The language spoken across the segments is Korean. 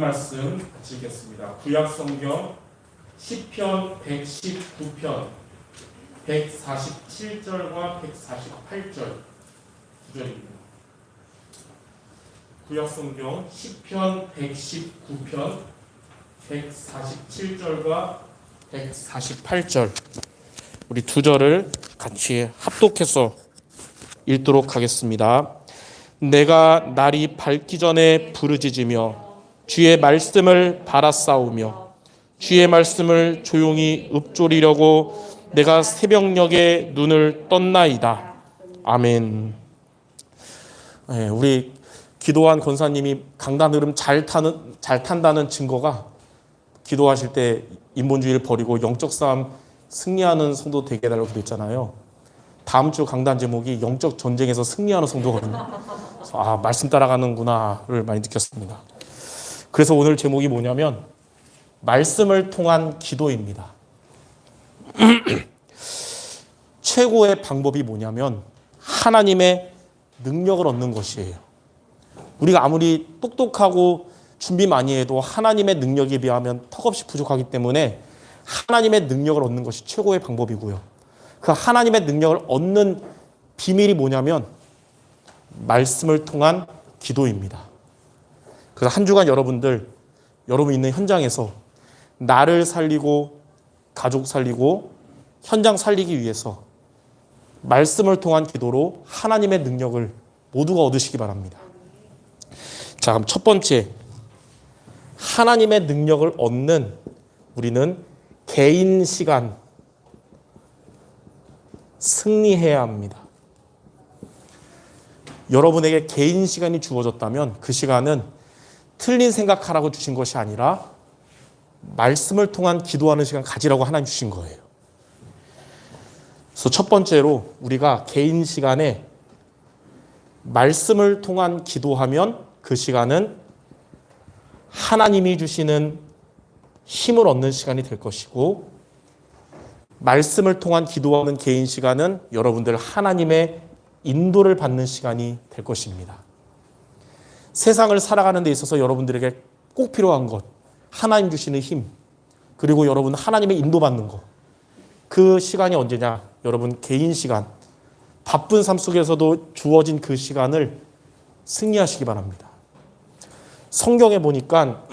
말씀 같이 읽겠습니다. 구약성경 시편 119편 147절과 148절 구절입니다. 구약성경 시편 119편 147절과 148절 우리 두 절을 같이 합독해서 읽도록 하겠습니다. 내가 날이 밝기 전에 부르짖으며 주의 말씀을 바라싸우며 주의 말씀을 조용히 읊조리려고 내가 새벽녘에 눈을 떴나이다. 아멘. 네, 우리 기도한 권사님이 강단 흐름 잘 탄다는 증거가 기도하실 때 인본주의를 버리고 영적 싸움 승리하는 성도 되게 해달라고 기도했잖아요. 다음 주 강단 제목이 영적 전쟁에서 승리하는 성도거든요. 그래서 말씀 따라가는구나를 많이 느꼈습니다. 그래서 오늘 제목이 뭐냐면 말씀을 통한 기도입니다. 최고의 방법이 뭐냐면 하나님의 능력을 얻는 것이에요. 우리가 아무리 똑똑하고 준비 많이 해도 하나님의 능력에 비하면 턱없이 부족하기 때문에 하나님의 능력을 얻는 것이 최고의 방법이고요. 그 하나님의 능력을 얻는 비밀이 뭐냐면 말씀을 통한 기도입니다. 그래서 한 주간 여러분 있는 현장에서 나를 살리고 가족 살리고 현장 살리기 위해서 말씀을 통한 기도로 하나님의 능력을 모두가 얻으시기 바랍니다. 자, 그럼 첫 번째, 하나님의 능력을 얻는 우리는 개인 시간 승리해야 합니다. 여러분에게 개인 시간이 주어졌다면 그 시간은 틀린 생각하라고 주신 것이 아니라 말씀을 통한 기도하는 시간 가지라고 하나님 주신 거예요. 그래서 첫 번째로 우리가 개인 시간에 말씀을 통한 기도하면 그 시간은 하나님이 주시는 힘을 얻는 시간이 될 것이고, 말씀을 통한 기도하는 개인 시간은 여러분들 하나님의 인도를 받는 시간이 될 것입니다. 세상을 살아가는 데 있어서 여러분들에게 꼭 필요한 것, 하나님 주시는 힘, 그리고 여러분 하나님의 인도받는 것. 그 시간이 언제냐? 여러분 개인 시간, 바쁜 삶 속에서도 주어진 그 시간을 승리하시기 바랍니다. 성경에 보니까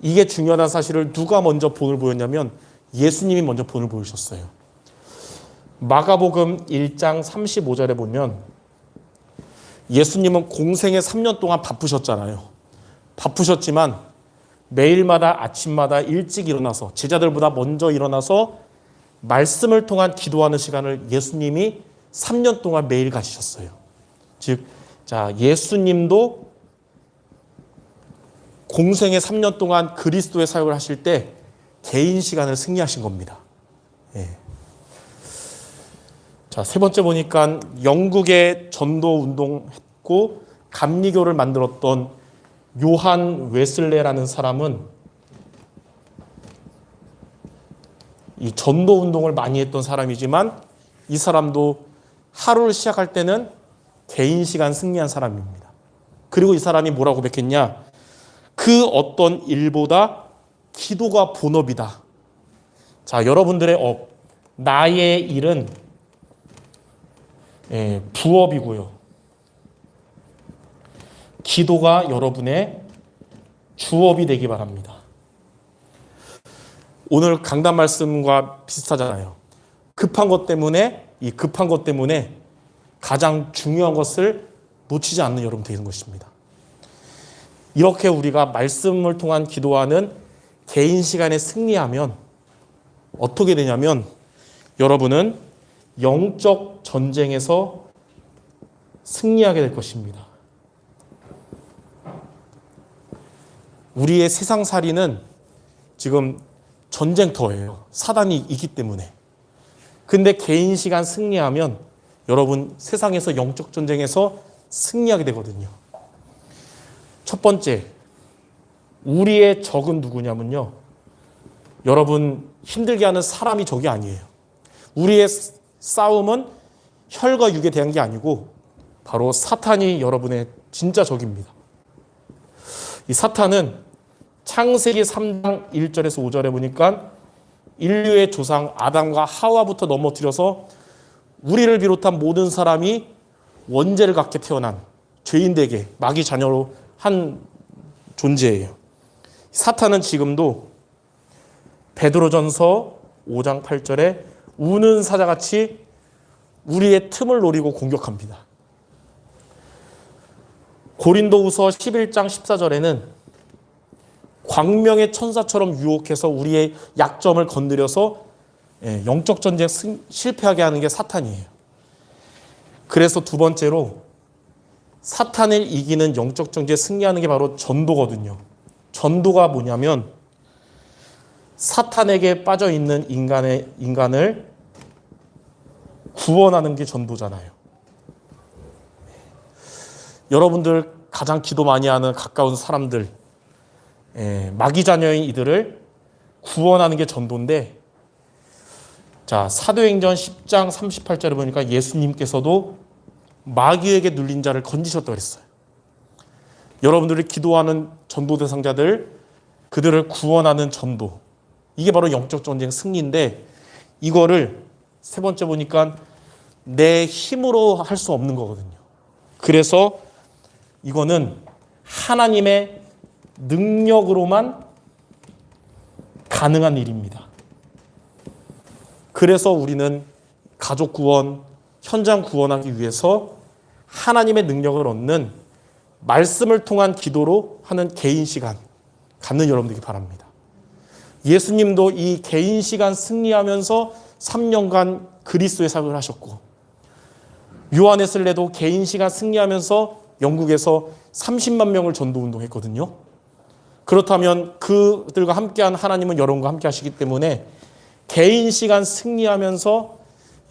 이게 중요한 사실을 누가 먼저 본을 보였냐면 예수님이 먼저 본을 보이셨어요. 마가복음 1장 35절에 보면 예수님은 공생애 3년 동안 바쁘셨잖아요. 바쁘셨지만 매일마다 아침마다 일찍 일어나서 제자들보다 먼저 일어나서 말씀을 통한 기도하는 시간을 예수님이 3년 동안 매일 가지셨어요. 즉, 예수님도 공생애 3년 동안 그리스도의 사역을 하실 때 개인 시간을 승리하신 겁니다. 예. 자, 세 번째 보니까 영국에 전도 운동했고 감리교를 만들었던 요한 웨슬레라는 사람은 이 전도 운동을 많이 했던 사람이지만 이 사람도 하루를 시작할 때는 개인 시간 승리한 사람입니다. 그리고 이 사람이 뭐라고 고백했냐? 그 어떤 일보다 기도가 본업이다. 자, 여러분들의 업, 나의 일은 부업이고요. 기도가 여러분의 주업이 되기 바랍니다. 오늘 강단 말씀과 비슷하잖아요. 급한 것 때문에 가장 중요한 것을 놓치지 않는 여러분 되는 것입니다. 이렇게 우리가 말씀을 통한 기도하는 개인 시간에 승리하면 어떻게 되냐면 여러분은 영적 전쟁에서 승리하게 될 것입니다. 우리의 세상살이는 지금 전쟁터예요. 사단이 있기 때문에. 근데 개인 시간 승리하면 여러분 세상에서 영적 전쟁에서 승리하게 되거든요. 첫 번째, 우리의 적은 누구냐면요. 여러분 힘들게 하는 사람이 적이 아니에요. 우리의 싸움은 혈과 육에 대한 게 아니고 바로 사탄이 여러분의 진짜 적입니다. 이 사탄은 창세기 3장 1절에서 5절에 보니까 인류의 조상 아담과 하와부터 넘어뜨려서 우리를 비롯한 모든 사람이 원죄를 갖게 태어난 죄인되게 마귀 자녀로 한 존재예요. 사탄은 지금도 베드로전서 5장 8절에 우는 사자같이 우리의 틈을 노리고 공격합니다. 고린도후서 11장 14절에는 광명의 천사처럼 유혹해서 우리의 약점을 건드려서 영적 전쟁 실패하게 하는 게 사탄이에요. 그래서 두 번째로 사탄을 이기는 영적 전쟁에 승리하는 게 바로 전도거든요. 전도가 뭐냐면 사탄에게 빠져 있는 인간을 구원하는 게 전도잖아요. 여러분들 가장 기도 많이 하는 가까운 사람들, 마귀 자녀인 이들을 구원하는 게 전도인데, 자, 사도행전 10장 38절에 보니까 예수님께서도 마귀에게 눌린 자를 건지셨다고 그랬어요. 여러분들이 기도하는 전도 대상자들, 그들을 구원하는 전도, 이게 바로 영적 전쟁 승리인데, 이거를 세 번째 보니까 내 힘으로 할 수 없는 거거든요. 그래서 이거는 하나님의 능력으로만 가능한 일입니다. 그래서 우리는 가족 구원, 현장 구원하기 위해서 하나님의 능력을 얻는 말씀을 통한 기도로 하는 개인 시간 갖는 여러분들이 바랍니다. 예수님도 이 개인 시간 승리하면서 3년간 그리스도의 사역을 하셨고, 요한의 슬레도 개인 시간 승리하면서 영국에서 30만 명을 전도 운동했거든요. 그렇다면 그들과 함께한 하나님은 여러분과 함께 하시기 때문에 개인 시간 승리하면서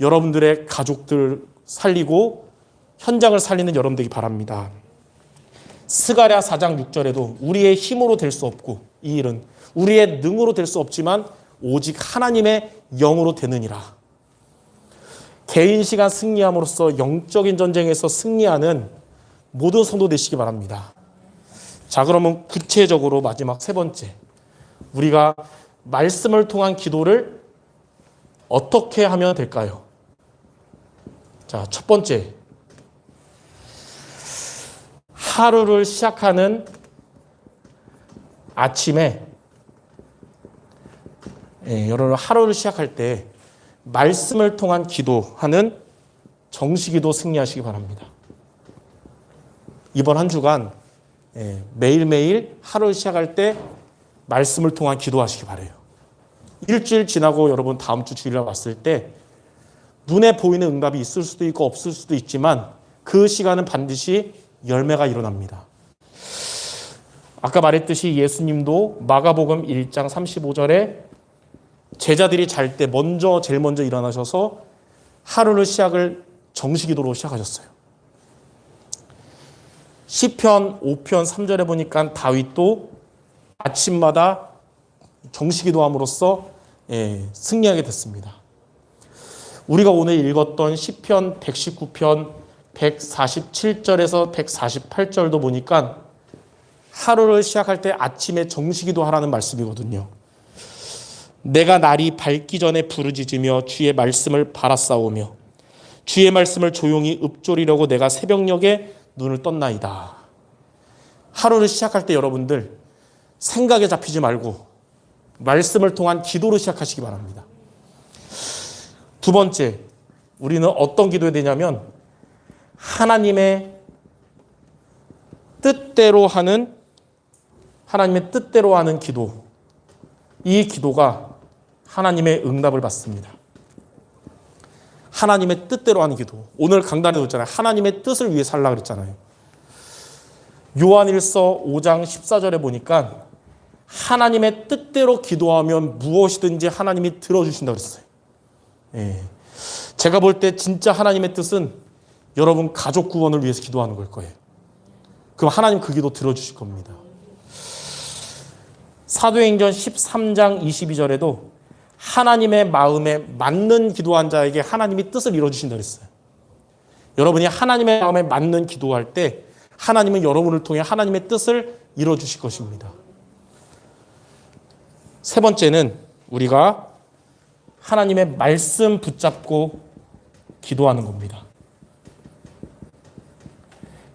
여러분들의 가족들 살리고 현장을 살리는 여러분 되기 바랍니다. 스가랴 4장 6절에도 우리의 힘으로 될 수 없고, 이 일은 우리의 능으로 될 수 없지만 오직 하나님의 영으로 되느니라. 개인 시간 승리함으로써 영적인 전쟁에서 승리하는 모든 성도 되시기 바랍니다. 자, 그러면 구체적으로 마지막 세 번째, 우리가 말씀을 통한 기도를 어떻게 하면 될까요? 자, 첫 번째, 하루를 시작하는 아침에, 여러분 하루를 시작할 때 말씀을 통한 기도하는 정시기도 승리하시기 바랍니다. 이번 한 주간 매일매일 하루를 시작할 때 말씀을 통한 기도하시기 바라요. 일주일 지나고 여러분 다음 주 주일날 왔을 때 눈에 보이는 응답이 있을 수도 있고 없을 수도 있지만 그 시간은 반드시 열매가 일어납니다. 아까 말했듯이 예수님도 마가복음 1장 35절에 제자들이 잘 때 제일 먼저 일어나셔서 하루를 시작을 정시기도로 시작하셨어요. 시편 5편 3절에 보니까 다윗도 아침마다 정시기도함으로써 승리하게 됐습니다. 우리가 오늘 읽었던 시편 119편 147절에서 148절도 보니까 하루를 시작할 때 아침에 정시기도 하라는 말씀이거든요. 내가 날이 밝기 전에 부르짖으며 주의 말씀을 바라싸우며 주의 말씀을 조용히 읊조리려고 내가 새벽녘에 눈을 떴나이다. 하루를 시작할 때 여러분들 생각에 잡히지 말고 말씀을 통한 기도로 시작하시기 바랍니다. 두 번째, 우리는 어떤 기도해야 되냐면 하나님의 뜻대로 하는 기도. 이 기도가 하나님의 응답을 받습니다. 하나님의 뜻대로 하는 기도. 오늘 강단에도 있잖아요. 하나님의 뜻을 위해 살라 그랬잖아요. 요한일서 5장 14절에 보니까 하나님의 뜻대로 기도하면 무엇이든지 하나님이 들어주신다고 그랬어요. 제가 볼 때 진짜 하나님의 뜻은 여러분 가족 구원을 위해서 기도하는 걸 거예요. 그럼 하나님 그 기도 들어주실 겁니다. 사도행전 13장 22절에도 하나님의 마음에 맞는 기도한 자에게 하나님이 뜻을 이뤄주신다고 했어요. 여러분이 하나님의 마음에 맞는 기도할 때 하나님은 여러분을 통해 하나님의 뜻을 이뤄주실 것입니다. 세 번째는 우리가 하나님의 말씀 붙잡고 기도하는 겁니다.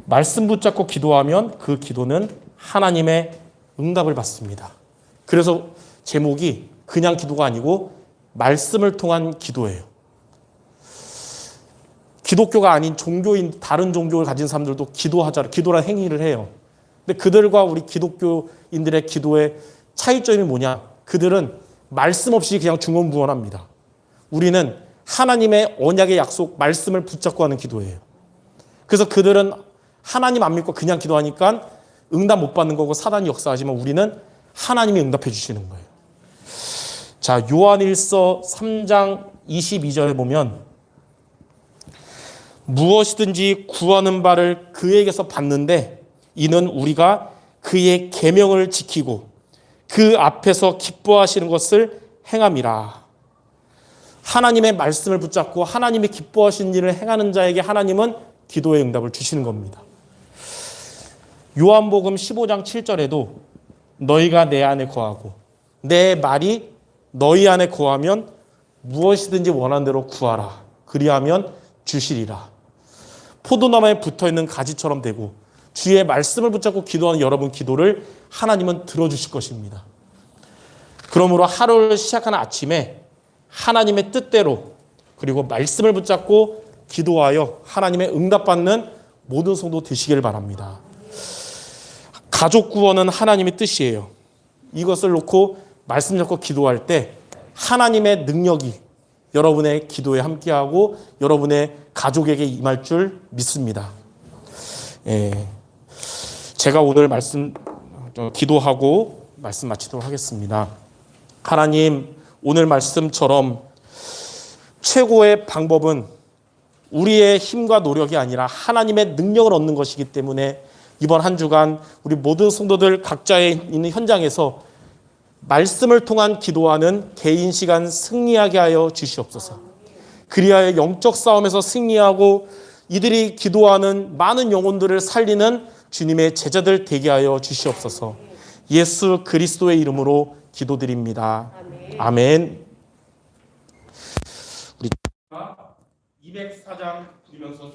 말씀 붙잡고 기도하면 그 기도는 하나님의 응답을 받습니다. 그래서 제목이 그냥 기도가 아니고 말씀을 통한 기도예요. 기독교가 아닌 종교인, 다른 종교를 가진 사람들도 기도란 행위를 해요. 근데 그들과 우리 기독교인들의 기도의 차이점이 뭐냐? 그들은 말씀 없이 그냥 중언부언합니다. 우리는 하나님의 언약의 약속, 말씀을 붙잡고 하는 기도예요. 그래서 그들은 하나님 안 믿고 그냥 기도하니까 응답 못 받는 거고 사단이 역사하지만 우리는 하나님이 응답해 주시는 거예요. 자, 요한일서 3장 22절에 보면 무엇이든지 구하는 바를 그에게서 받는데 이는 우리가 그의 계명을 지키고 그 앞에서 기뻐하시는 것을 행함이라. 하나님의 말씀을 붙잡고 하나님이 기뻐하시는 일을 행하는 자에게 하나님은 기도의 응답을 주시는 겁니다. 요한복음 15장 7절에도 너희가 내 안에 거하고 내 말이 너희 안에 거하면 무엇이든지 원하는 대로 구하라. 그리하면 주시리라. 포도나무에 붙어있는 가지처럼 되고 주의 말씀을 붙잡고 기도하는 여러분 기도를 하나님은 들어주실 것입니다. 그러므로 하루를 시작하는 아침에 하나님의 뜻대로 그리고 말씀을 붙잡고 기도하여 하나님의 응답받는 모든 성도 되시길 바랍니다. 가족 구원은 하나님의 뜻이에요. 이것을 놓고 말씀 잡고 기도할 때 하나님의 능력이 여러분의 기도에 함께하고 여러분의 가족에게 임할 줄 믿습니다. 제가 오늘 기도하고 말씀 마치도록 하겠습니다. 하나님, 오늘 말씀처럼 최고의 방법은 우리의 힘과 노력이 아니라 하나님의 능력을 얻는 것이기 때문에 이번 한 주간 우리 모든 성도들 각자의 있는 현장에서 말씀을 통한 기도하는 개인 시간 승리하게 하여 주시옵소서. 그리하여 영적 싸움에서 승리하고 이들이 기도하는 많은 영혼들을 살리는 주님의 제자들 되게 하여 주시옵소서. 예수 그리스도의 이름으로 기도드립니다. 아멘. 우리 204장 부르면서